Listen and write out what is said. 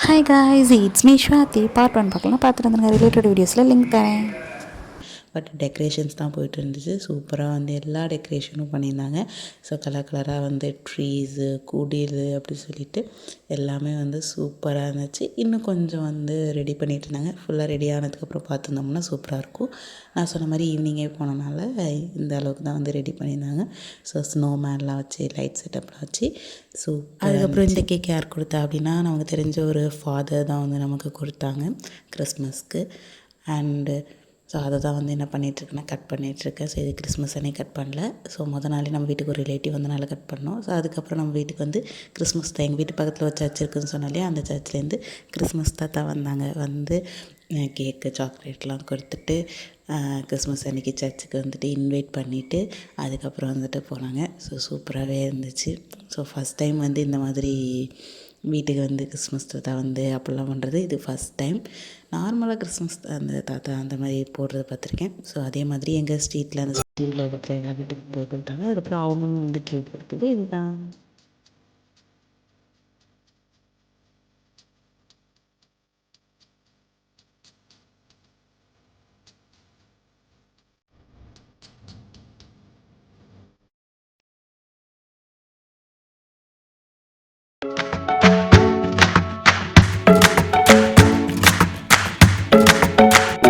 Hi guys, it's me Swathi. Part 1 பார்க்கலாம். பார்த்துட்டு வந்துருங்க. ரிலேட்டட் வீடியோஸில் லிங்க் தரேன். பட் டெக்கரேஷன்ஸ் தான் போயிட்டு இருந்துச்சு. சூப்பராக வந்து எல்லா டெக்கரேஷனும் பண்ணியிருந்தாங்க. ஸோ கலர் கலராக வந்து ட்ரீஸு, குடில் அப்படி சொல்லிட்டு எல்லாமே வந்து சூப்பராக இருந்துச்சு. இன்னும் கொஞ்சம் வந்து ரெடி பண்ணிகிட்டு இருந்தாங்க. ஃபுல்லாக ரெடி ஆனதுக்கப்புறம் பார்த்துருந்தோம்னா சூப்பராக இருக்கும். நான் சொன்ன மாதிரி ஈவினிங்கே போனனால இந்த அளவுக்கு தான் வந்து ரெடி பண்ணியிருந்தாங்க. ஸோ ஸ்னோமேன்லாம் வச்சு லைட் செட்டப்லாம் வச்சு அதுக்கப்புறம் இந்த கேக் யார் கொடுத்தா அப்படின்னா, நமக்கு தெரிஞ்ச ஒரு ஃபாதர் தான் வந்து நமக்கு கொடுத்தாங்க கிறிஸ்மஸ்க்கு. அண்டு ஸோ அதை தான் வந்து என்ன பண்ணிகிட்ருக்கேன்னா கட் பண்ணிகிட்ருக்கேன். ஸோ இது கிறிஸ்மஸ் அன்னைக்கு கட் பண்ணல. ஸோ நாளே நம்ம வீட்டுக்கு ஒரு ரிலேட்டிவ் வந்தனால கட் பண்ணோம். ஸோ அதுக்கப்புறம் நம்ம வீட்டுக்கு வந்து கிறிஸ்மஸ் தான் எங்கள் வீட்டு பக்கத்தில் ஒரு சர்ச் இருக்குதுன்னு சொன்னாலே அந்த சர்ச்லேருந்து கிறிஸ்மஸ் தாத்தா வந்தாங்க. வந்து கேக்கு சாக்லேட்லாம் கொடுத்துட்டு கிறிஸ்மஸ் அன்றைக்கி சர்ச்சுக்கு வந்துட்டு இன்வைட் பண்ணிவிட்டு அதுக்கப்புறம் வந்துட்டு போனாங்க. ஸோ சூப்பராகவே இருந்துச்சு. ஸோ ஃபஸ்ட் டைம் வந்து இந்த மாதிரி வீட்டுக்கு வந்து கிறிஸ்மஸ் தாத்தா வந்து அப்படிலாம் பண்ணுறது இது ஃபஸ்ட் டைம். நார்மலாக கிறிஸ்மஸ் அந்த தாத்தா அந்த மாதிரி போடுறத பார்த்துருக்கேன். ஸோ அதே மாதிரி எங்கள் ஸ்ட்ரீட்டில் அந்த ஸ்ட்ரீட்டில் வீட்டுக்கு போய்ட்டாங்க. அதுக்கப்புறம் அவங்களும் வந்து கேக் கொடுத்தது இதுதான்.